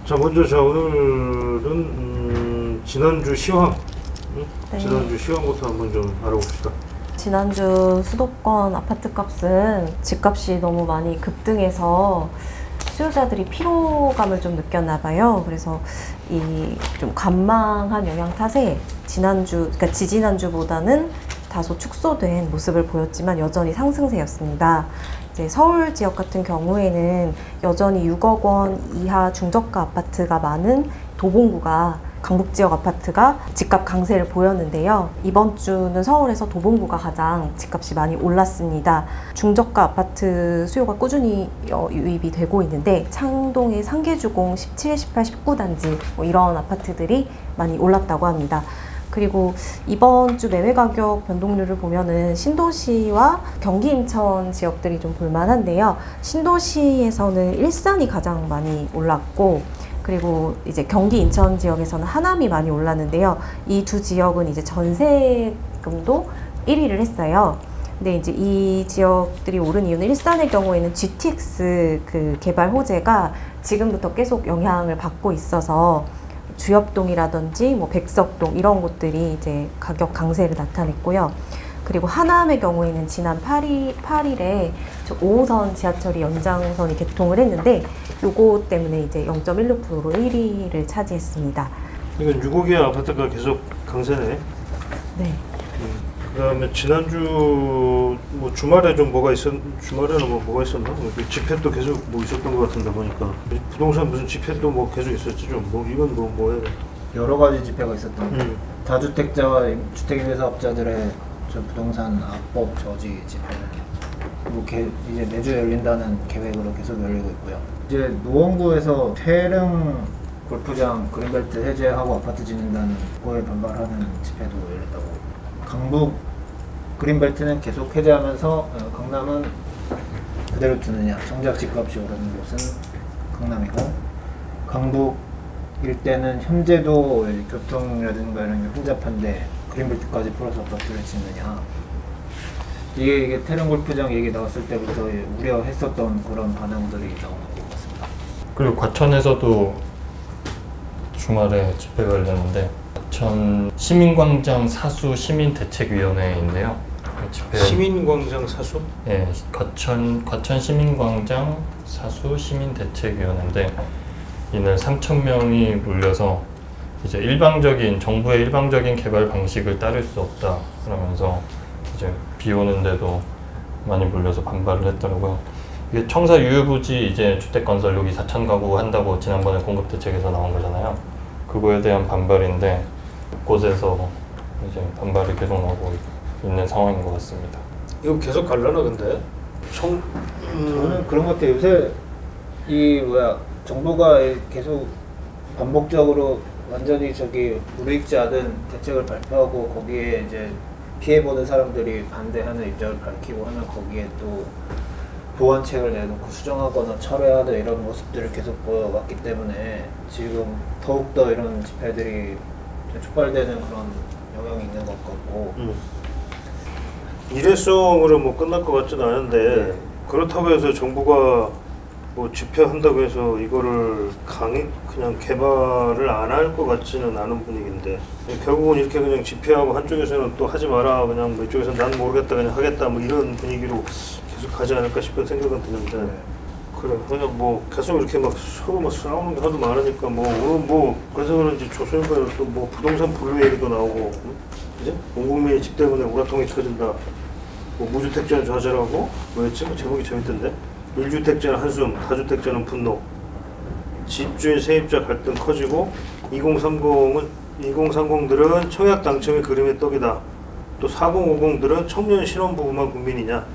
자, 먼저 자 오늘은 지난주 시황, 네. 지난주 시황부터 한번 좀 알아봅시다. 지난주 수도권 아파트 값은 집값이 너무 많이 급등해서 수요자들이 피로감을 좀 느꼈나 봐요. 그래서 이 좀 관망한 영향 탓에 그러니까 지지난주보다는 다소 축소된 모습을 보였지만 여전히 상승세였습니다. 이제 서울 지역 같은 경우에는 여전히 6억 원 이하 중저가 아파트가 많은 도봉구가 강북 지역 아파트가 집값 강세를 보였는데요. 이번 주는 서울에서 도봉구가 가장 집값이 많이 올랐습니다. 중저가 아파트 수요가 꾸준히 유입이 되고 있는데 창동의 상계주공 17, 18, 19단지 이런 아파트들이 많이 올랐다고 합니다. 그리고 이번 주 매매 가격 변동률을 보면은 신도시와 경기 인천 지역들이 좀 볼만한데요. 신도시에서는 일산이 가장 많이 올랐고, 그리고 이제 경기 인천 지역에서는 하남이 많이 올랐는데요. 이 두 지역은 이제 전세금도 1위를 했어요. 근데 이제 이 지역들이 오른 이유는 일산의 경우에는 GTX 그 개발 호재가 지금부터 계속 영향을 받고 있어서 주엽동이라든지 뭐 백석동 이런 곳들이 이제 가격 강세를 나타냈고요. 그리고 하남의 경우에는 지난 8일에 5호선 지하철이 연장선이 개통을 했는데 요거 때문에 이제 0.16%로 1위를 차지했습니다. 이건 6억의 아파트가 계속 강세네. 네. 그다음에 지난주 뭐 주말에 좀 주말에는 뭐가 있었나? 집회도 계속 뭐 있었던 것 같은데 보니까 부동산 무슨 집회도 뭐 계속 있었지 좀. 이건 뭐예요? 여러 가지 집회가 있었던 다주택자와 주택임대사업자들의 부동산 악법 저지 집회는 뭐 이제 매주 열린다는 계획으로 계속 열리고 있고요. 이제 노원구에서 태릉 골프장 그린벨트 해제하고 아파트 짓는다는 거에 반발하는 집회도 열렸다고. 강북 그린벨트는 계속 해제하면서 강남은 그대로 두느냐, 정작 집값이 오르는 곳은 강남이고, 강북 일대는 현재도 교통이라든가 이런 게 혼잡한데 그린벨트까지 풀어서 아파트를 짓느냐. 이게 태릉 골프장 얘기 나왔을 때부터 우려했었던 그런 반응들이 나오는 것 같습니다. 그리고 과천에서도 주말에 집회가 열렸는데, 과천 시민광장 사수 시민대책위원회인데요. 집회 시민광장 사수? 네, 과천 시민광장 사수 시민대책위원회인데 이날 3,000명이 몰려서 이제 정부의 일방적인 개발 방식을 따를 수 없다 그러면서 이제 비 오는데도 많이 몰려서 반발을 했더라고요. 이게 청사 유휴부지 이제 주택 건설 여기 4,000가구 한다고 지난번에 공급대책에서 나온 거잖아요. 그거에 대한 반발인데 곳곳에서 이제 반발이 계속 나오고 있는 상황인 것 같습니다. 이거 계속 갈라나 근데? 저는 그런 것 같아요. 요새 정부가 계속 반복적으로 완전히 무르익지 않은 대책을 발표하고 거기에 이제 피해보는 사람들이 반대하는 입장을 밝히고 하면 거기에 또 보완책을 내놓고 수정하거나 철회하는 이런 모습들을 계속 보여왔기 때문에 지금 더욱더 이런 집회들이 촉발되는 그런 영향이 있는 것 같고. 일회성으로 뭐 끝날 것 같지는 않은데 네. 그렇다고 해서 정부가 뭐 집회한다고 해서 이거를 그냥 개발을 안 할 것 같지는 않은 분위기인데 결국은 이렇게 그냥 집회하고 한쪽에서는 또 하지 마라 그냥 뭐 이쪽에서는 난 모르겠다 그냥 하겠다 뭐 이런 분위기로 계속 가지 않을까 싶은 생각은 드는데 네. 그래 그냥 뭐 계속 이렇게 막 서로 막 싸우는 게 하도 많으니까 오늘 그래서 그런지 조선일보에 또 뭐 부동산 분류 얘기도 나오고 그지? 온 국민이 집 때문에 우라통이 터진다. 뭐 무주택자는 좌절하고 뭐였지? 제목이 재밌던데 1주택자는 한숨, 다주택자는 분노, 집주인 세입자 갈등 커지고 2030들은 청약 당첨이 그림의 떡이다. 또 4050들은 청년 신혼부부만 국민이냐.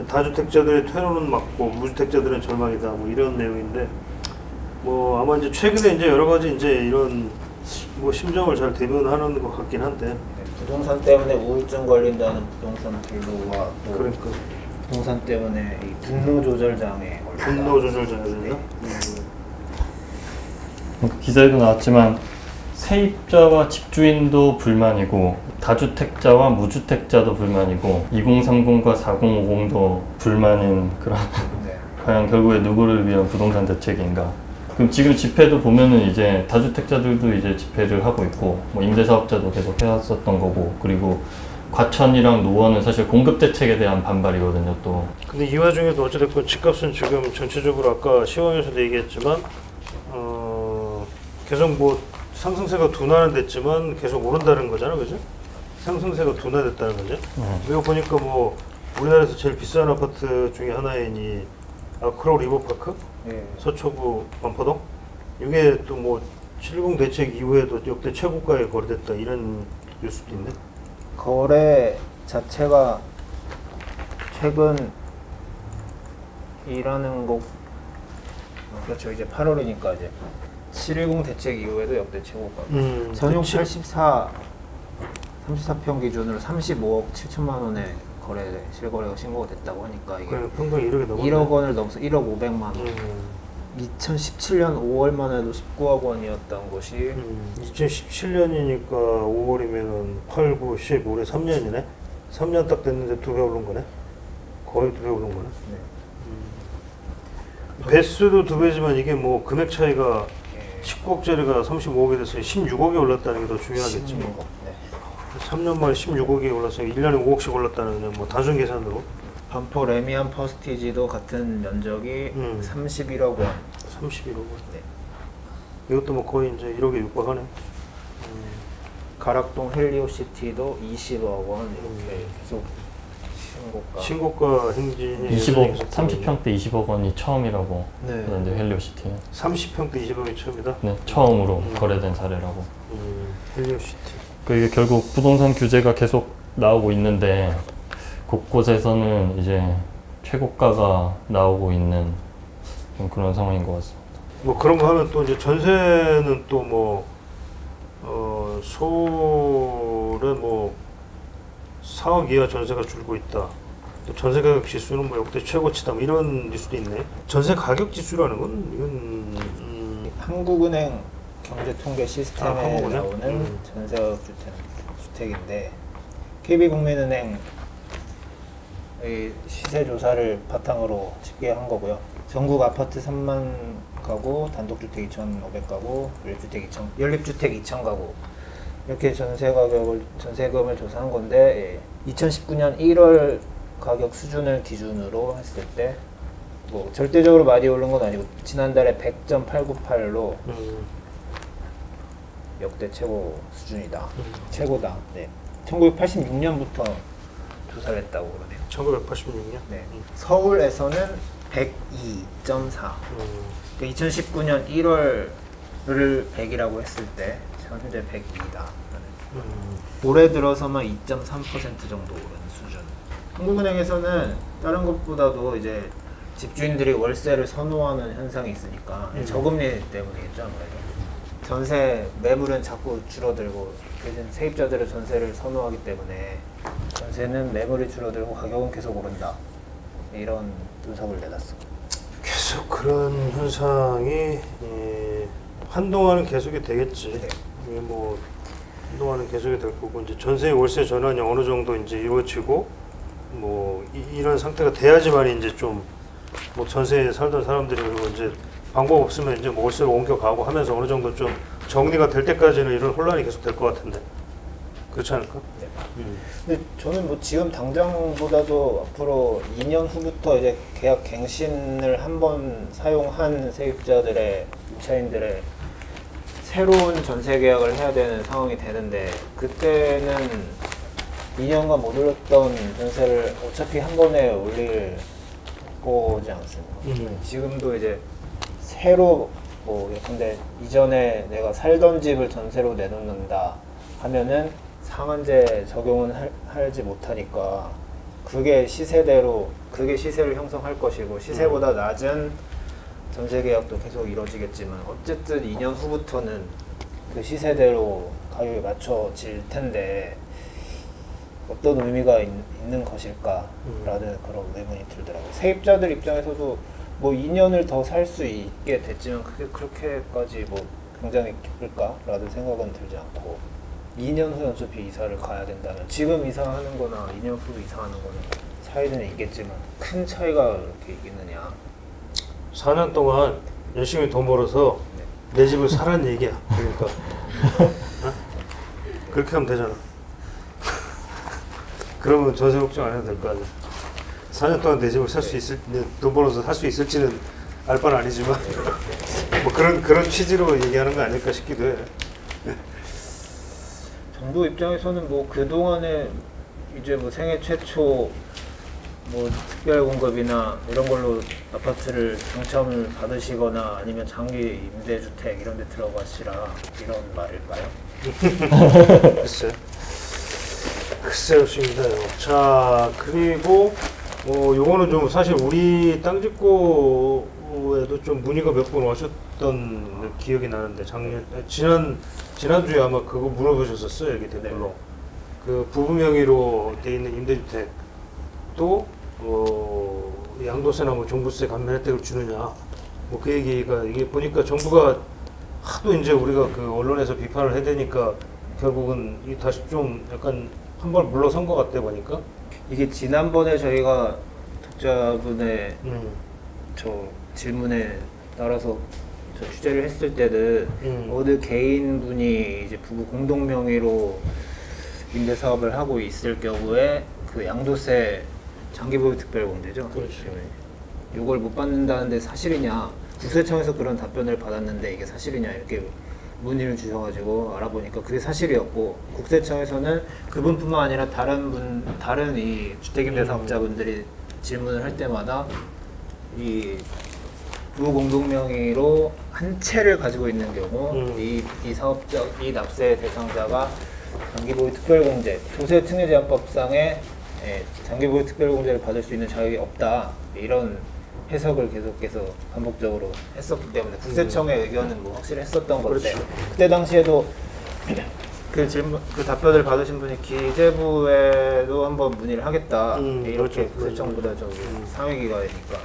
다주택자들의 퇴로는 막고 무주택자들은 절망이다. 뭐 이런 내용인데 뭐 아마 이제 최근에 이제 여러 가지 이제 이런 뭐 심정을 잘 대변하는 것 같긴 한데 부동산 때문에 우울증 걸린다는 부동산 분노와 또 그러니까 부동산 때문에 이 분노 조절 장애 분노 조절 장애냐? 기사에도 나왔지만 세입자와 집주인도 불만이고 다주택자와 무주택자도 불만이고 2030과 4050도 불만인 그런 과연 결국에 누구를 위한 부동산 대책인가 그럼 지금 집회도 보면은 이제 다주택자들도 이제 집회를 하고 있고, 뭐 임대사업자도 계속 해왔었던 거고, 그리고 과천이랑 노원은 사실 공급 대책에 대한 반발이거든요, 또. 근데 이 와중에도 어찌됐건 집값은 지금 전체적으로 아까 시황에서도 얘기했지만 계속 뭐 상승세가 둔화는 됐지만 계속 오른다는 거잖아, 그죠? 상승세가 둔화됐다는 거죠. 이거 보니까 뭐 우리나라에서 제일 비싼 아파트 중에 하나인 이 아크로 리버파크, 예. 서초구 반포동, 이게 또 뭐 710 대책 이후에도 역대 최고가에 거래됐다 이런 뉴스도 있네. 거래 자체가 최근 일하는 곡 그렇죠. 이제 8월이니까 이제 710 대책 이후에도 역대 최고가. 전용 34평 기준으로 35억 7천만 원의 거래 실거래가 신고가 됐다고 하니까 이게 그래, 평균 1억이 넘었네. 1억 원을 넘어서 1억 500만 원. 2017년 5월만 해도 19억 원이었던 것이 2017년이니까 5월이면은 8, 9, 10, 올해 3년이네? 3년 딱 됐는데 2배 오른 거네? 거의 2배 오른 거네? 배수도 2배지만 이게 뭐 금액 차이가 19억짜리가 35억이 돼서 16억이 올랐다는 게 더 중요하겠지 뭐. 3년 만에 16억이 올라서 1년에 5억씩 올랐다는 그냥 뭐 단순 계산으로. 반포 레미안 퍼스티지도 같은 면적이 31억 원. 31억 원. 네. 이것도 뭐 거의 이제 1억에 육박하네. 가락동 헬리오시티도 20억 원 이렇게 계속 신고가. 신고가 행진이 20억, 30평대 20억 원이 처음이라고 네. 그런데 헬리오시티는 30평대 20억이 처음이다? 네, 처음으로 거래된 사례라고. 헬리오시티. 이게 결국 부동산 규제가 계속 나오고 있는데 곳곳에서는 이제 최고가가 나오고 있는 좀 그런 상황인 것 같습니다. 뭐 그런 거 하면 또 이제 전세는 또 뭐 서울에 뭐 4억 이하 전세가 줄고 있다. 또 전세 가격 지수는 뭐 역대 최고치다. 뭐 이런 뉴스도 있네. 전세 가격 지수라는 건 이건 한국은행 경제통계 시스템에 한국은행? 나오는 전세가격 주택인데 KB국민은행 이 시세 조사를 바탕으로 집계한 거고요. 전국 아파트 3만 가구, 단독주택 2,500가구, 연립주택 2,000가구 이렇게 전세금을 조사한 건데 2019년 1월 가격 수준을 기준으로 했을 때 뭐 절대적으로 많이 오른 건 아니고 지난달에 100.898로 역대 최고 수준이다. 최고다. 네. 1986년부터 조사를 했다고 그러네요. 1986년? 네. 서울에서는 102.4. 2019년 1월을 100이라고 했을 때 현재 102다. 올해 들어서만 2.3% 정도 오른 수준. 한국은행에서는 다른 것보다도 이제 집주인들이 월세를 선호하는 현상이 있으니까 저금리 때문이겠죠 아무래도. 전세 매물은 자꾸 줄어들고 대신 세입자들은 전세를 선호하기 때문에 전세는 매물이 줄어들고 가격은 계속 오른다. 이런 분석을 내놨습니다. 계속 그런 현상이 한동안은 계속이 되겠지. 네. 이게 뭐 한동안은 계속이 될 거고 이제 전세 월세 전환이 어느 정도 이제 이루어지고 뭐 이런 상태가 돼야지만 이제 좀 뭐 전세에 살던 사람들이 그리고 이제 방법 없으면 이제 뭐 월세로 옮겨가고 하면서 어느 정도 좀 정리가 될 때까지는 이런 혼란이 계속 될 것 같은데 그렇지 않을까? 네. 근데 저는 뭐 지금 당장보다도 앞으로 2년 후부터 이제 계약 갱신을 한번 사용한 세입자들의 임차인들의 새로운 전세 계약을 해야 되는 상황이 되는데 그때는 2년간 못 올렸던 전세를 어차피 한 번에 올릴 거지 않습니까? 지금도 이제 새로 뭐 예컨대 이전에 내가 살던 집을 전세로 내놓는다 하면은 상한제 적용은 하지 못하니까 그게 시세대로 그게 시세를 형성할 것이고 시세보다 낮은 전세 계약도 계속 이루어지겠지만 어쨌든 2년 후부터는 그 시세대로 가격이 맞춰질 텐데 어떤 의미가 있는 것일까라는 그런 의문이 들더라고요. 세입자들 입장에서도 뭐 2년을 더 살 수 있게 됐지만 그게 그렇게까지 뭐 굉장히 기쁠까라는 생각은 들지 않고 2년 후에 어차피 이사를 가야 된다면 지금 이사하는 거나 2년 후 이사하는 거는 차이는 있겠지만 큰 차이가 이렇게 있겠느냐. 4년 동안 열심히 돈 벌어서 내 집을 사라는 얘기야. 그러니까 어? 그렇게 하면 되잖아. 그러면 전세 걱정 안 해도 될 거 아니야. 4년 동안 내 집을 살 수 있을, 돈 벌어서 살 수 있을지는 알 바는 아니지만 뭐 그런 취지로 얘기하는 거 아닐까 싶기도 해. 정부 입장에서는 뭐 그동안에 이제 뭐 생애 최초 뭐 특별 공급이나 이런 걸로 아파트를 당첨을 받으시거나 아니면 장기 임대주택 이런 데 들어가시라 이런 말일까요? 글쎄요입니다요. 자, 그리고 요거는 좀 사실 우리 땅짓고에도 좀 문의가 몇 번 오셨던 기억이 나는데 지난주에 아마 그거 물어보셨었어요. 여기 댓글로. 네. 그 부부 명의로 돼 있는 임대주택 또 양도세나 뭐 종부세 감면 혜택을 주느냐 뭐 그 얘기가 이게 보니까 정부가 하도 이제 우리가 그 언론에서 비판을 해대니까 결국은 이 다시 좀 약간 한 번 물러선 것 같다 보니까 이게 지난번에 저희가 독자분의 저 질문에 따라서 저 취재를 했을 때는 어느 개인분이 이제 부부 공동 명의로 임대 사업을 하고 있을 경우에 그 양도세 장기보유 특별공제죠. 그렇죠. 이걸 못 받는다는데 사실이냐? 국세청에서 그런 답변을 받았는데 이게 사실이냐 이렇게 문의를 주셔가지고 알아보니까 그게 사실이었고 국세청에서는 그분뿐만 아니라 다른 이 주택임대 사업자분들이 질문을 할 때마다 이 부부 공동 명의로 한 채를 가지고 있는 경우 이 사업자 이 납세 대상자가 장기보유 특별공제 조세특례제한법상에 장기보유 특별공제를 받을 수 있는 자격이 없다 이런 해석을 계속해서 반복적으로 했었기 때문에 국세청의 의견은 뭐 확실히 했었던 건데 그렇죠. 그때 당시에도 그 답변을 받으신 분이 기재부에도 한번 문의를 하겠다 이렇게 그렇죠. 국세청보다 저기 상위기관이니까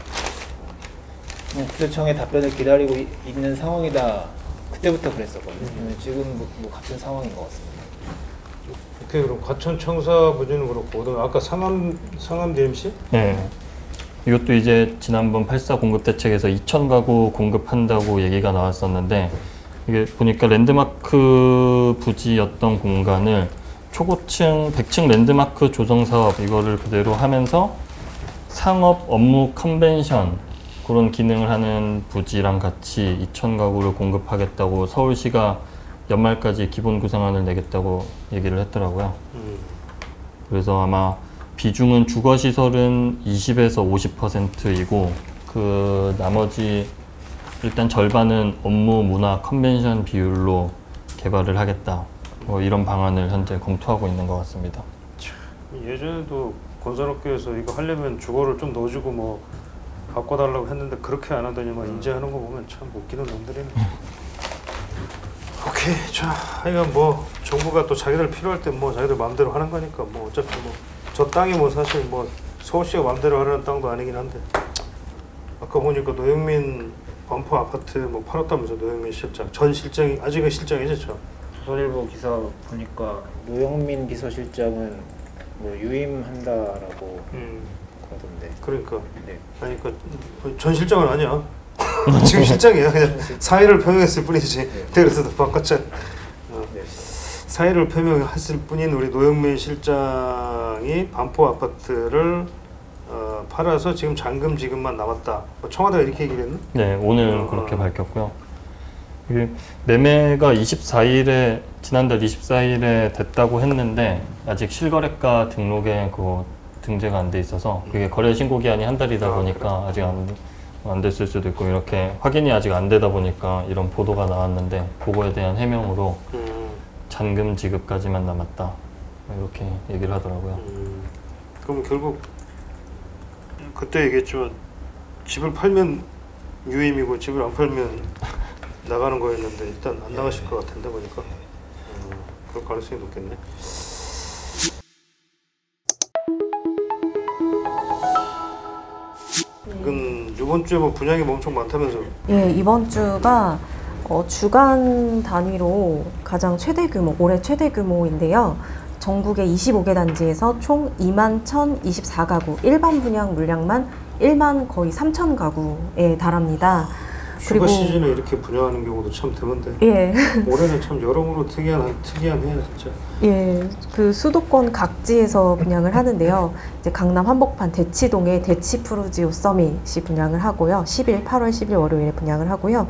국세청의 답변을 기다리고 있는 상황이다 그때부터 그랬었거든요. 지금 뭐 같은 상황인 것 같습니다. 오케이, 그럼 과천청사 부지는 그렇고 아까 상암 DMC? 네. 이것도 이제 지난번 8.4 공급 대책에서 2,000가구 공급한다고 얘기가 나왔었는데 이게 보니까 랜드마크 부지였던 공간을 초고층 100층 랜드마크 조성 사업 이거를 그대로 하면서 상업 업무 컨벤션 그런 기능을 하는 부지랑 같이 2,000가구를 공급하겠다고 서울시가 연말까지 기본 구상안을 내겠다고 얘기를 했더라고요. 그래서 아마 비중은 주거시설은 20에서 50%이고 그 나머지 일단 절반은 업무, 문화, 컨벤션 비율로 개발을 하겠다. 뭐 이런 방안을 현재 검토하고 있는 것 같습니다. 예전에도 건설업계에서 이거 하려면 주거를 좀 넣어주고 뭐 바꿔달라고 했는데 그렇게 안 하더니 막 인재하는 거 보면 참 웃기는 놈들이네. 오케이, 자, 하여간 뭐 정부가 또 자기들 필요할 때 뭐 자기들 마음대로 하는 거니까 뭐 어차피 뭐 저 땅이 뭐 사실 뭐 서울시가 마음대로 하려는 땅도 아니긴 한데 아까 보니까 노영민 반포 아파트 뭐 팔았다면서 노영민 실장 전 실장이 아직은 실장이죠? 조선일보 기사 보니까 노영민 비서실장은 뭐 유임한다라고 그러던데. 그러니까 네. 아니 전 실장은 아니야. 지금 실장이야. 그냥 사의를 표명했을 뿐이지. 그래서 바꿨잖아. 네. 사의를 표명했을 뿐인 우리 노영민 실장이 반포 아파트를 팔아서 지금 잔금 지급만 남았다. 청와대가 이렇게 얘기를 했나? 네, 오늘 그렇게 밝혔고요. 이게 매매가 지난달 24일에 됐다고 했는데 아직 실거래가 등록에 그거 등재가 안 돼 있어서 그게 거래 신고 기한이 한 달이다 보니까 아직 안 됐을 수도 있고 이렇게 확인이 아직 안 되다 보니까 이런 보도가 나왔는데 그거에 대한 해명으로 잔금 지급까지만 남았다 이렇게 얘기를 하더라고요. 그럼 결국 그때 얘기했지만 집을 팔면 유임이고 집을 안 팔면 나가는 거였는데 일단 안 나가실 것 같은데 보니까 그럴 가능성이 높겠네. 이건 이번 주에 뭐 분양이 엄청 많다면서요? 예, 이번 주가 주간 단위로 가장 최대 규모, 올해 최대 규모인데요. 전국의 25개 단지에서 총 21,024가구, 일반 분양 물량만 1만 거의 3천 가구에 달합니다. 휴가 시즌에 이렇게 분양하는 경우도 참 드문데. 예. 올해는 참 여러모로 특이한 해야 진짜. 예, 그 수도권 각지에서 분양을 하는데요. 이제 강남 한복판 대치동에 대치푸르지오 서밋이 분양을 하고요. 10일, 8월 10일 월요일에 분양을 하고요.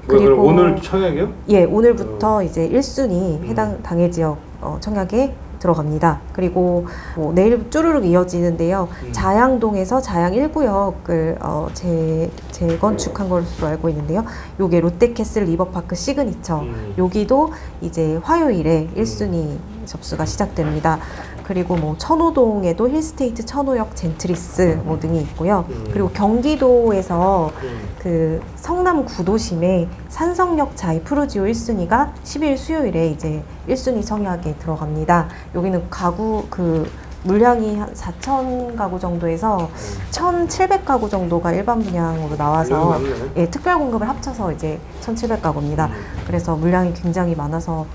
그리고 오늘 청약이요? 예, 오늘부터 이제 1순위 해당 당해 지역 청약에 들어갑니다. 그리고 뭐 내일 쭈루룩 이어지는데요. 자양동에서 자양 1구역을 재건축한 것으로 알고 있는데요. 요게 롯데캐슬 리버파크 시그니처. 여기도 이제 화요일에 1순위 접수가 시작됩니다. 그리고 뭐 천호동에도 힐스테이트 천호역 젠트리스 뭐 등이 있고요. 그리고 경기도에서 그 성남 구도심에 산성역 자이 푸르지오 1순위가 10일 수요일에 이제 1순위 청약에 들어갑니다. 여기는 가구 그 물량이 한 4,000 가구 정도에서 1,700가구 정도가 일반 분양으로 나와서 예, 특별 공급을 합쳐서 이제 1,700가구입니다. 그래서 물량이 굉장히 많아서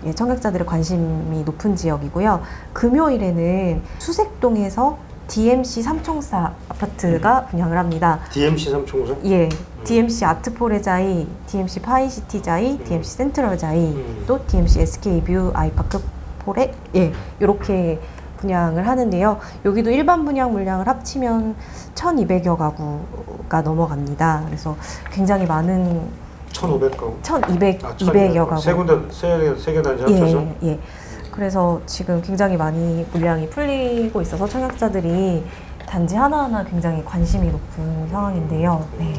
예, 청약자들의 관심이 높은 지역이고요. 금요일에는 수색동에서 DMC 삼총사 아파트가 분양을 합니다. DMC 삼총사? 예, DMC 아트포레자이, DMC 파이시티자이, DMC 센트럴자이, 또 DMC SK뷰 아이파크 포레, 예, 이렇게 분양을 하는데요. 여기도 일반 분양 물량을 합치면 1,200여 가구가 넘어갑니다. 그래서 굉장히 많은 1,500가구? 200여 가구. 세 개 단지 합쳐서? 예, 예. 그래서 지금 굉장히 많이 물량이 풀리고 있어서 청약자들이 단지 하나하나 굉장히 관심이 높은 상황인데요. 네.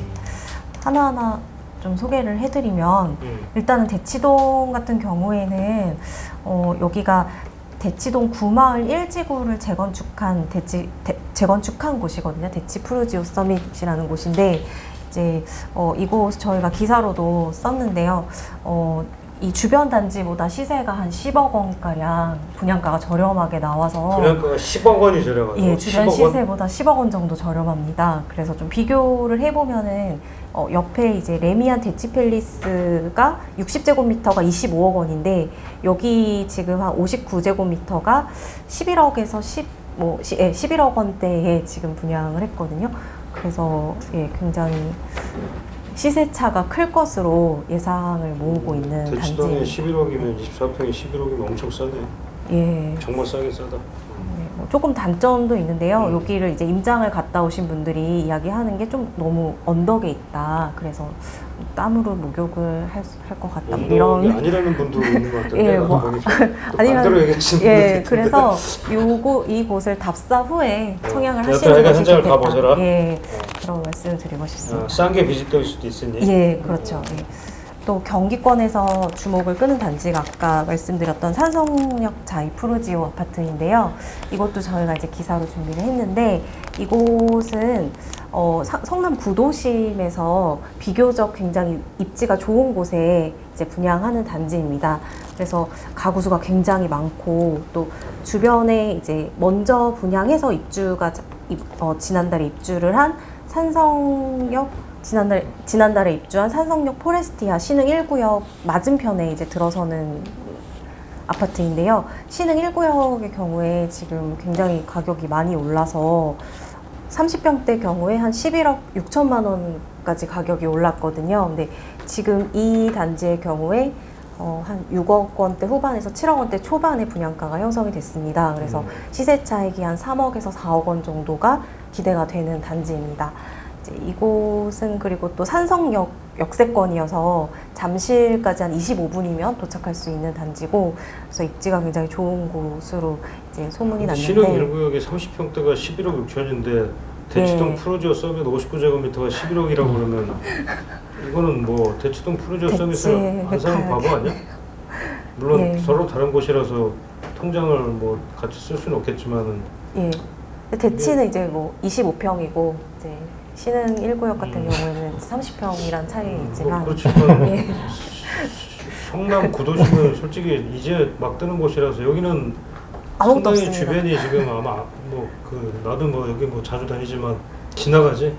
하나하나 좀 소개를 해드리면 일단은 대치동 같은 경우에는 여기가 대치동 구마을 1지구를 재건축한 곳이거든요. 대치 푸르지오 서밋이라는 곳인데 이제 이곳 저희가 기사로도 썼는데요. 이 주변 단지보다 시세가 한 10억 원가량 분양가가 저렴하게 나와서 분양가가 10억 원이 저렴하죠? 예, 주변 10억 시세보다 10억 원 정도 저렴합니다. 그래서 좀 비교를 해보면은 옆에 이제 레미안 대치팰리스가 60제곱미터가 25억 원인데 여기 지금 한 59제곱미터가 11억에서 11억 원대에 지금 분양을 했거든요. 그래서 예, 굉장히 시세차가 클 것으로 예상을 모으고 있는 대치동에 단지. 11억이면 24평에 11억이면 엄청 싸네. 예. 정말 싸게 싸다. 조금 단점도 있는데요. 여기를 이제 임장을 갔다 오신 분들이 이야기하는 게 좀 너무 언덕에 있다. 그래서 땀으로 목욕을 할 것 같다. 뭐 이런 아니라는 분도 있는 것 같은데. 예, 뭐 반대로 얘기하시는 예, 그래서 이곳을 답사 후에 청약을 하시는 것이 현장을 가보셔라. 예, 그런 말씀을 드리고 싶습니다. 싼 게 비집될 수도 있으니. 예, 그렇죠. 예. 또 경기권에서 주목을 끄는 단지가 아까 말씀드렸던 산성역 자이 푸르지오 아파트인데요. 이것도 저희가 이제 기사로 준비를 했는데 이곳은 성남 구도심에서 비교적 굉장히 입지가 좋은 곳에 이제 분양하는 단지입니다. 그래서 가구 수가 굉장히 많고 또 주변에 이제 먼저 분양해서 지난달에 입주를 한 지난달에 입주한 산성역 포레스티아 신흥 1구역 맞은편에 이제 들어서는 아파트인데요. 신흥 1구역의 경우에 지금 굉장히 가격이 많이 올라서 30평대 경우에 한 11억 6천만 원까지 가격이 올랐거든요. 근데 지금 이 단지의 경우에 한 6억 원대 후반에서 7억 원대 초반의 분양가가 형성이 됐습니다. 그래서 시세 차익이 한 3억에서 4억 원 정도가 기대가 되는 단지입니다. 이곳은 그리고 또 산성역 역세권이어서 잠실까지 한 25분이면 도착할 수 있는 단지고, 그래서 입지가 굉장히 좋은 곳으로 이제 소문이 났는데. 신흥 1구역에 30평대가 11억 6천인데 대치동 푸르지오 서밋 59제곱미터가 11억이라고 그러면 이거는 뭐 대치동 푸르지오 서밋을 한 사람 바보 아니야? 물론 예. 서로 다른 곳이라서 통장을 뭐 같이 쓸 수는 없겠지만은. 예. 대치는 이제 뭐 25평이고 이제 신흥 1구역 같은 경우에는 30평이란 차이가 있지만 그렇지만 예. 성남 구도심은 솔직히 이제 막 뜨는 곳이라서 여기는 아무것도 상당히 없습니다. 주변이 지금 아마 나도 뭐 여기 뭐 자주 다니지만 지나가지.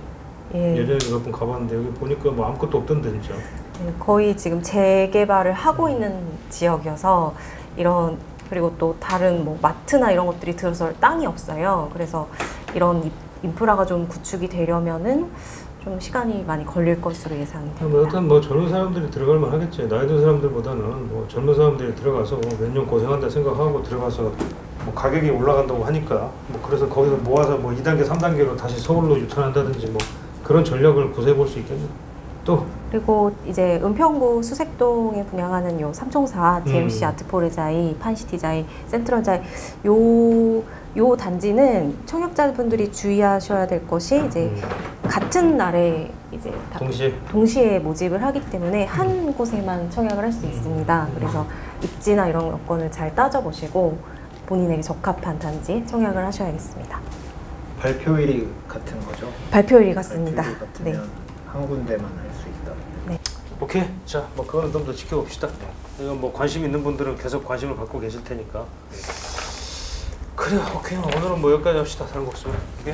예. 예전에 몇 번 가봤는데 여기 보니까 뭐 아무것도 없던데 진짜. 예, 거의 지금 재개발을 하고 있는 지역이어서 그리고 또 다른 뭐 마트나 이런 것들이 들어설 땅이 없어요. 그래서 이런 인프라가 좀 구축이 되려면은 좀 시간이 많이 걸릴 것으로 예상이 뭐 됩니다. 일단 뭐 젊은 사람들이 들어갈 만 하겠지. 나이 든 사람들보다는 뭐 젊은 사람들이 들어가서 몇 년 고생한다 생각하고 들어가서 뭐 가격이 올라간다고 하니까 뭐 그래서 거기서 모아서 뭐 2단계, 3단계로 다시 서울로 유턴한다든지 뭐 그런 전략을 구사해 볼 수 있겠네. 또 그리고 이제 은평구 수색동에 분양하는 요 삼총사 DMC 아트포르자이, 판시티자이, 센트럴자이 요 단지는 청약자분들이 주의하셔야 될 것이 이제 같은 날에 이제 다 동시에 모집을 하기 때문에 한 곳에만 청약을 할 수 있습니다. 그래서 입지나 이런 여건을 잘 따져보시고 본인에게 적합한 단지 청약을 하셔야겠습니다. 발표일이 같은 거죠? 발표일이 같습니다. 발표일 같으면 네. 한 군데만 할 수 있다. 네. 오케이. 자, 뭐 그거는 좀 더 지켜봅시다. 이건 뭐 관심 있는 분들은 계속 관심을 갖고 계실 테니까. 그래, 오케이. 오늘은 뭐 여기까지 합시다. 다른 거 없으면. 오케이.